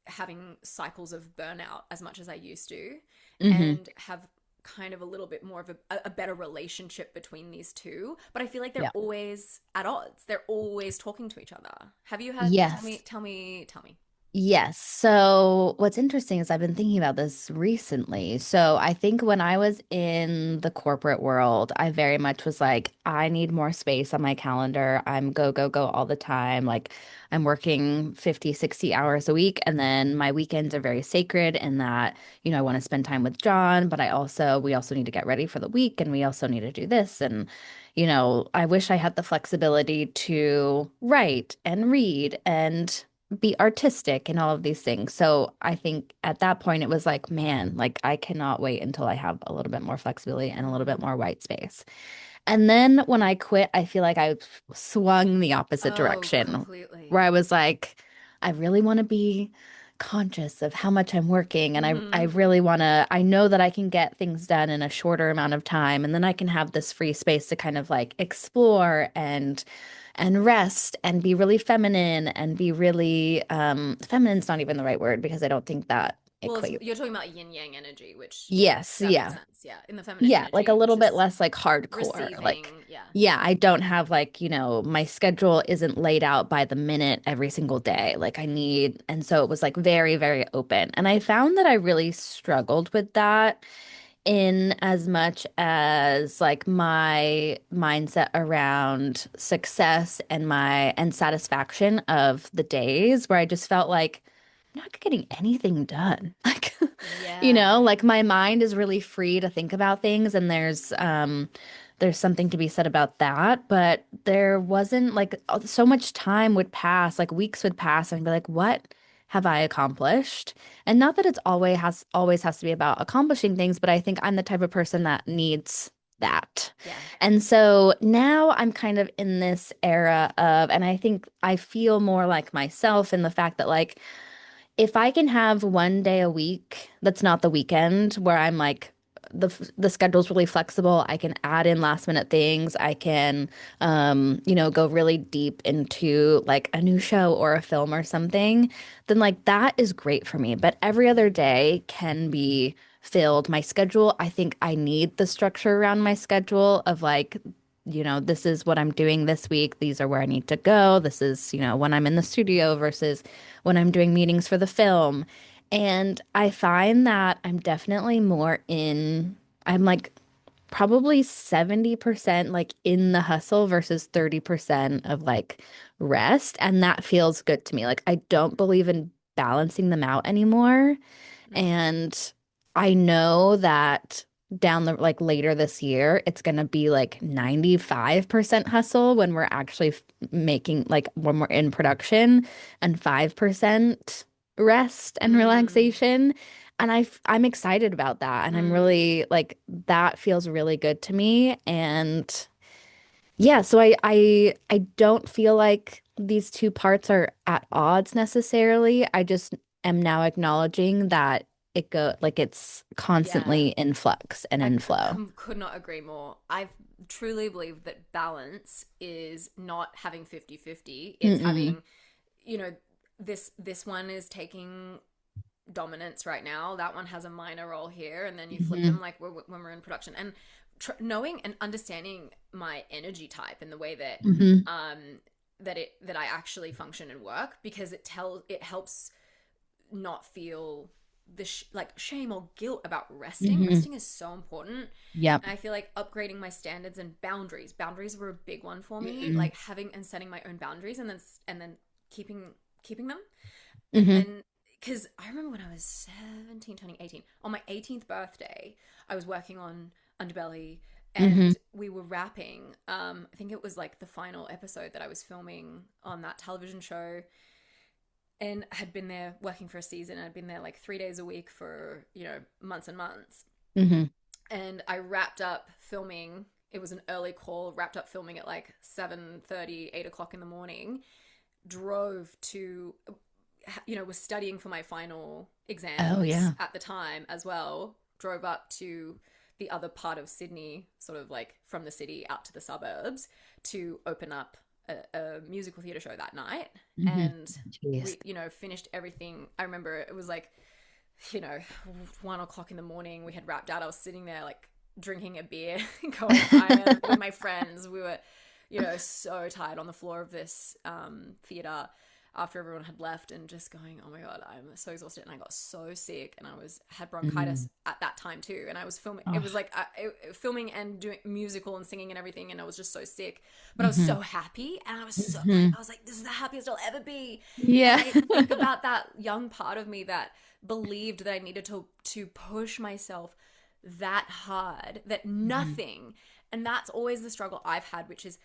having cycles of burnout as much as I used to, Hmm. and have kind of a little bit more of a better relationship between these two. But I feel like they're Yeah. always at odds. They're always talking to each other. Have you had? Tell me, Yes. tell me, tell me. Yes. So what's interesting is I've been thinking about this recently. So I think when I was in the corporate world, I very much was like, I need more space on my calendar. I'm go, go, go all the time. Like I'm working 50, 60 hours a week. And then my weekends are very sacred in that, I want to spend time with John, but we also need to get ready for the week and we also need to do this. And, I wish I had the flexibility to write and read and be artistic and all of these things. So I think at that point it was like, man, like I cannot wait until I have a little bit more flexibility and a little bit Mm. more white space. And then when I quit, I feel like I swung the opposite Oh, direction where completely. I was like, I really want to be conscious of how much I'm working and I Mm-hmm. really want to I know that I can get things done in a shorter amount of time and then I can have this free space to kind of like explore and rest and be really feminine and be really feminine's not even the right word because I don't think that Well, equates. you're talking about yin yang energy, which Yes, that makes yeah. sense. Yeah, in the feminine Yeah, like a energy, little bit just less like hardcore. Like, receiving. Yeah. yeah, I don't have like, my schedule isn't laid out by the minute every single day. Like I need, and so it was like very, very open. And I found that I really struggled with that in as much as like my mindset around success and satisfaction of the days where I just felt like I'm not getting anything done. Like, Yeah. like my mind is really free to think about things and there's something to be said about that, but there wasn't like so much time would pass, like weeks would pass and I'd be like, what have I accomplished? And not that it's always has to be about accomplishing things, but I think I'm the type of person that needs that. Yeah. And so now I'm kind of in this era of, and I think I feel more like myself in the fact that like if I can have one day a week that's not the weekend where I'm like the schedule's really flexible, I can add in last minute things, I can go really deep into like a new show or a film or something, then like that is great for me. But every other day can be filled. My schedule, I think I need the structure around my schedule of like this is what I'm doing this week. These are where I need to go. This is, when I'm in the studio versus when I'm doing meetings for the film. And I find that I'm like probably 70% like in the hustle versus 30% of like rest. And that feels good to me. Like I don't believe in balancing them out anymore. Mm. And I know that down the like later this year, it's going to be like 95% hustle when we're actually making like when we're in production and 5% rest and Mm. relaxation. And I'm excited about that. And I'm Mm. really like that feels really good to me. And yeah, so I don't feel like these two parts are at odds necessarily. I just am now acknowledging that it's Yeah. constantly in flux and in flow. Could not agree more. I truly believe that balance is not having 50-50. It's Mm-mm. having, you know, this one is taking dominance right now. That one has a minor role here, and then you flip Hmm. them like when we're in production. And knowing and understanding my energy type and the way that Hmm. um that I actually function and work, because it helps not feel like shame or guilt about resting. Hmm. Resting is so important. Yep. And I feel like upgrading my standards and boundaries were a big one for me, Hmm. like having and setting my own boundaries, and then keeping them. And Hmm. then, because I remember when I was 17 turning 18, on my 18th birthday, I was working on Underbelly, Hmm. and we were wrapping, I think it was like the final episode that I was filming on that television show, and I had been there working for a season. I'd been there like 3 days a week for, months and months. Hmm. And I wrapped up filming. It was an early call, wrapped up filming at like 7:30, 8 o'clock in the morning, drove to, was studying for my final Oh exams yeah. at the time as well. Drove up to the other part of Sydney, sort of like from the city out to the suburbs, to open up a musical theatre show that night. Hmm. And Jeez. we, finished everything. I remember it was like, you know, 1 o'clock in the morning. We had wrapped out. I was sitting there like drinking a beer, going iron with my friends. We were, so tired on the floor of this theater after everyone had left, and just going, oh my god, I'm so exhausted. And I got so sick, and I had bronchitis Mm. at that time too. And I was filming. It was Oh. like filming and doing musical and singing and everything, and I was just so sick. But I was Hmm. so happy, and Hmm. I was like, this is the happiest I'll ever be. And Yeah. I think about that young part of me that believed that I needed to push myself that hard, that Mhm. nothing, and that's always the struggle I've had, which is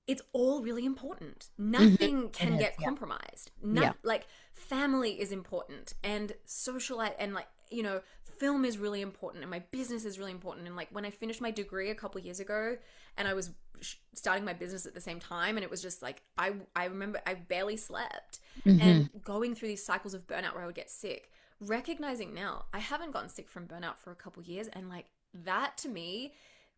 it's all really important. Mhm. Nothing It can is. get Yeah. compromised. Yeah. Not like family is important, and social, and like, film is really important, and my business is really important. And like when I finished my degree a couple of years ago, and I was starting my business at the same time, and it was just like I remember I barely slept, and Hmm. going through these cycles of burnout where I would get sick. Recognizing now I haven't gotten sick from burnout for a couple of years, and like that to me,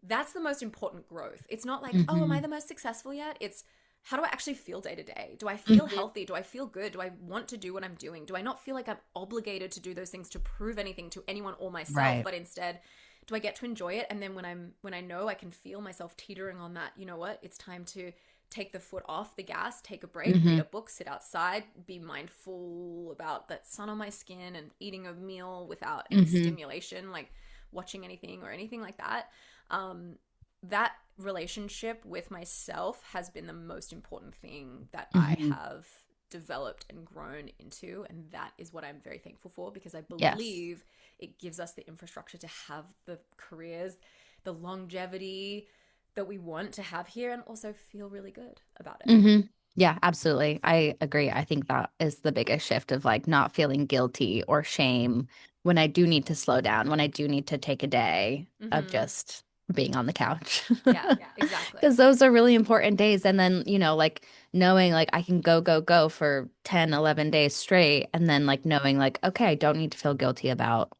that's the most important growth. It's not like, oh, am I Hmm. the most successful yet? It's how do I actually feel day to day? Do I feel Hmm. healthy? Do I feel good? Do I want to do what I'm doing? Do I not feel like I'm obligated to do those things to prove anything to anyone or myself, Right. but instead do I get to enjoy it? And then when I know I can feel myself teetering on that, you know what? It's time to take the foot off the gas, take a break, read Hmm. a book, sit outside, be mindful about that sun on my skin, and eating a meal without any Hmm. stimulation, like watching anything or anything like that. um, that relationship with myself has been the most important thing that I Hmm. have developed and grown into. And that is what I'm very thankful for, because I Yes. believe it gives us the infrastructure to have the careers, the longevity that we want to have here, and also feel really good about it. Hmm. Yeah, absolutely. I agree. I think that is the biggest shift of like not feeling guilty or shame when I do need to slow down, when I do need to take a day of Mm-hmm. just being on the couch. Yeah, exactly. Because those are really important days. And then, like knowing like I can go for 10, 11 days straight. And then like knowing like, okay, I don't need to feel guilty about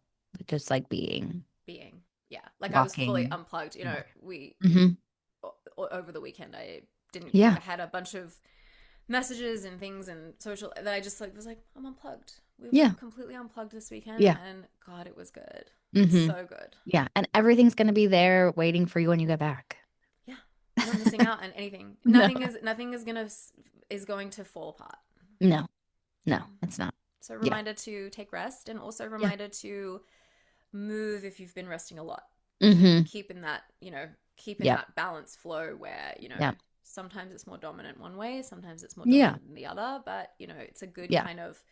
just like being Being, yeah. Like I was fully walking. unplugged. Yeah. We Hmm. over the weekend I didn't Yeah. I had a bunch of messages and things and social that I just like was like, I'm unplugged. We were Yeah. completely unplugged this weekend, Yeah. and God, it was good. Hmm. So good. Yeah. And everything's going to be there waiting for you when you get back. Yeah. You're not missing out on anything. No, Is going to fall apart. no, So, no, it's not. so Yeah. reminder to take rest, and also Yeah. reminder to move if you've been resting a lot. Hmm. keeping that, keeping Yep. that balance flow where, Yep. sometimes it's more dominant one way, sometimes it's more Yeah. dominant than the other, but, it's a good Yeah. kind of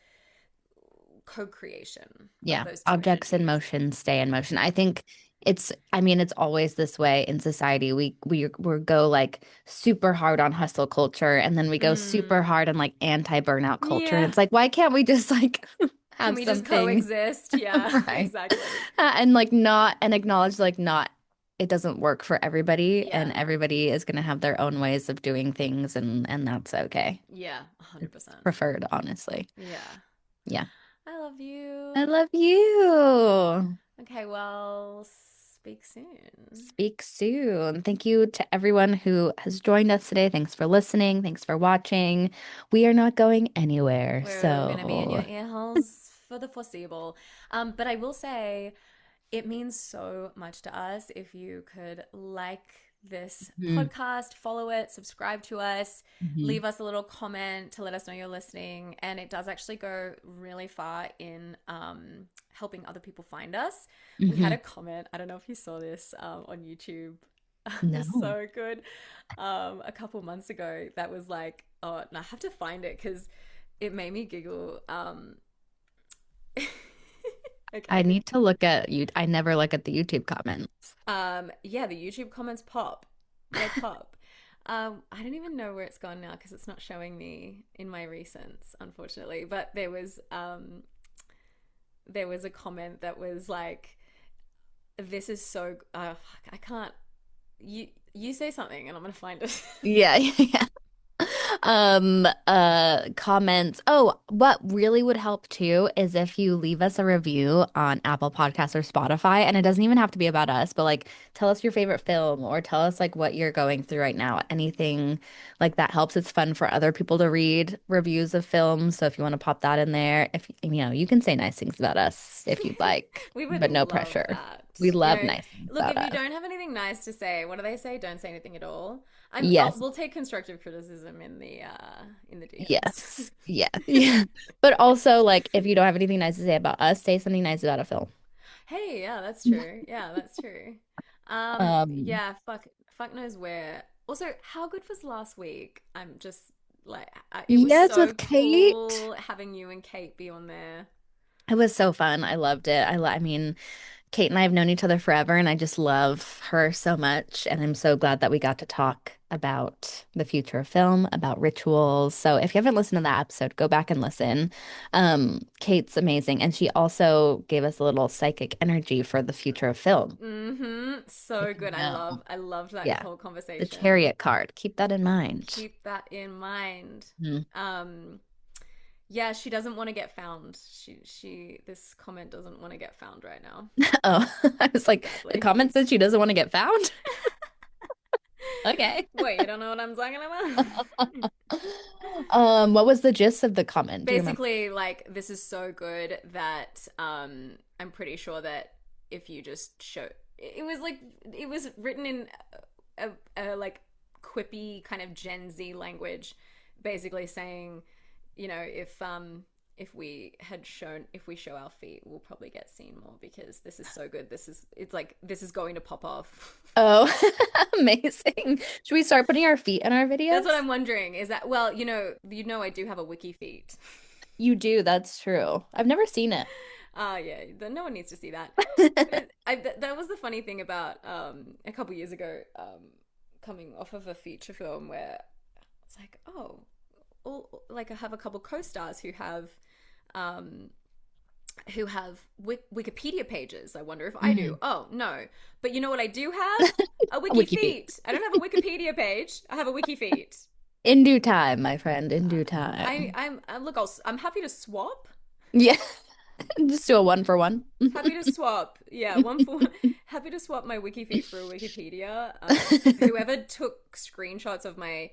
co-creation of Yeah. those two Objects in energies. motion stay in motion. I think I mean, it's always this way in society. We go like super hard on hustle culture and then we go super Mm, hard on like anti-burnout culture. And yeah. it's like, why can't we just like Can have we just something coexist? Yeah, right? exactly. And like not and acknowledge like not it doesn't work for everybody and Yeah. everybody is going to have their own ways of doing things and that's okay. Yeah, It's 100%. preferred, honestly. Yeah. Yeah. I love I you. love you. Okay, well, speak soon. Speak soon. Thank you to everyone who has joined us today. Thanks for listening. Thanks for watching. We are not going anywhere. We're going to be in your So, ear holes for the foreseeable. But I will say, it means so much to us if you could like this mhm, podcast, follow it, subscribe to us, mhm, leave us a little comment to let us know you're listening. And it does actually go really far in helping other people find us. We had mhm. a comment, I don't know if you saw this on YouTube. It was No. so good. A couple months ago, that was like, oh, and I have to find it because it made me giggle. I Okay. need to look at you. I never look at the YouTube comments. Yeah, the YouTube comments pop. They pop. I don't even know where it's gone now because it's not showing me in my recents, unfortunately. But there was a comment that was like, "This is so. Fuck, I can't. You say something and I'm gonna find it." Yeah, yeah. Comments. Oh, what really would help too is if you leave us a review on Apple Podcasts or Spotify, and it doesn't even have to be about us, but like tell us your favorite film or tell us like what you're going through right now. Anything like that helps. It's fun for other people to read reviews of films. So if you want to pop that in there, if you can say nice things about us if you'd like, We would but no love pressure. that. We love nice things Look, about if you us. don't have anything nice to say, what do they say? Don't say anything at all. Yes. We'll take constructive criticism in the DMs. Yes. Yeah. Yeah. But also, like, if you don't have anything nice to say about us, say something nice about a film. Hey, yeah, that's true. Yeah, that's true. Um, Yeah, fuck knows where. Also, how good was last week? I'm just like, it was yes, so with Kate. cool having you and Kate be on there. It was so fun. I loved it. I mean, Kate and I have known each other forever, and I just love her so much. And I'm so glad that we got to talk about the future of film, about rituals. So if you haven't listened to that episode, go back and listen. Kate's amazing. And she also gave us a little psychic energy for the future of film. Mm-hmm. So If you good. know. I loved that Yeah. whole The conversation. chariot card. Keep that in mind. Keep that in mind. Mm. Um, yeah, she doesn't want to get found. This comment doesn't want to get found right now, Oh, I was like, the sadly. comment said she doesn't want to get found. Okay. Wait, you don't know what I'm talking about? What was the gist of the comment? Do you remember? Basically, like, this is so good that I'm pretty sure that if you just show it was like it was written in a like quippy kind of Gen Z language, basically saying, if we show our feet, we'll probably get seen more because this is so good. It's like this is going to pop off. Oh, amazing. Should we start putting our feet in our That's what videos? I'm wondering. Is that well, I do have a wiki feet. You do, that's true. I've never seen it. Yeah, no one needs to see that. That was the funny thing about a couple years ago, coming off of a feature film where it's like, oh, like I have a couple co-stars um, who have Wikipedia pages. I wonder if I do. Mhm. Oh no, but you know what I do have? A A wiki wiki feet. feet. I don't have a Wikipedia page. I have a wiki feet. In due time, my friend, in due time. Look. I'm happy to swap. Yeah, just do a one for one. Happy to swap. Yeah, one for one. Happy to swap my wiki feet for a Wikipedia. Whoever took screenshots of my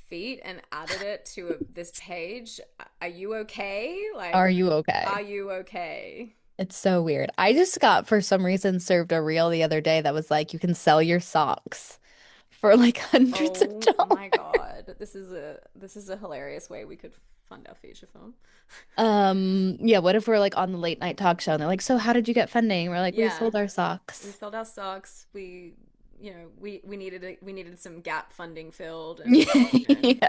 feet and added it to this page, are you okay? Are Like, you are okay? you okay? It's so weird. I just got, for some reason, served a reel the other day that was like, you can sell your socks for like hundreds of Oh dollars. my god, this is a hilarious way we could fund our feature film. Yeah, what if we're like on the late night talk show and they're like, so how did you get funding? We're like, we Yeah, sold our we socks. sold our stocks. We needed we needed some gap funding filled, and Yeah.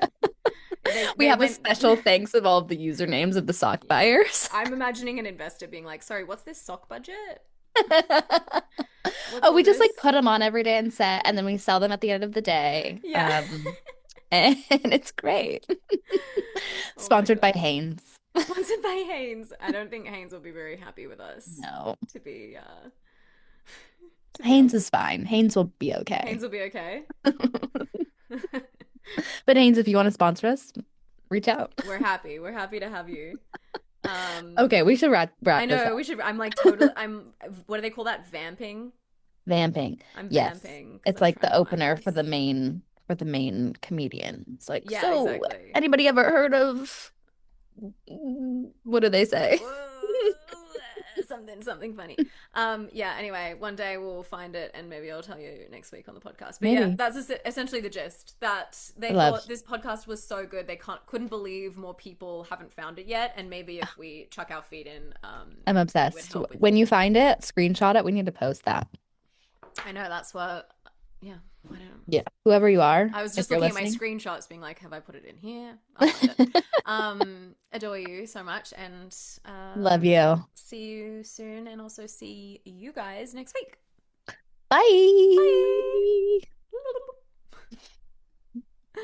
We they have a went. special thanks of all of the usernames of the sock Yeah, buyers. I'm imagining an investor being like, "Sorry, what's this sock budget? What's Oh, all we just like this?" put them on every day and set, and then we sell them at the end of the day. Yeah. And it's great. Oh my Sponsored by god. Hanes. Sponsored by Haynes. I don't think Haynes will be very happy with us No, to be to be Hanes up. is fine. Hanes will be Haynes okay. will be okay. But Hanes, if you want to sponsor us, reach out. We're happy. We're happy to have you. Um, Okay, we should I wrap this know up. we should. I'm like totally. I'm. What do they call that? Vamping. Vamping. I'm Yes. vamping because It's I'm like trying the to find opener this. for the main comedian. It's like, Yeah, so exactly. anybody ever heard of what do they say? Something funny. Yeah, anyway, one day we'll find it and maybe I'll tell you next week on the podcast. But yeah, Maybe. that's essentially the gist, that I they love. thought this podcast was so good they couldn't believe more people haven't found it yet, and maybe if we chuck our feet in, I'm it would obsessed. help with. When you find it, screenshot it. We need to post that. I know, that's what. Yeah, I don't. Yeah. Whoever you are, I was if just you're looking at my listening. screenshots, being like, "Have I put it in here?" I'll find it. Adore you so much, and Love you. see you soon, and also see you guys next week. Bye. Bye.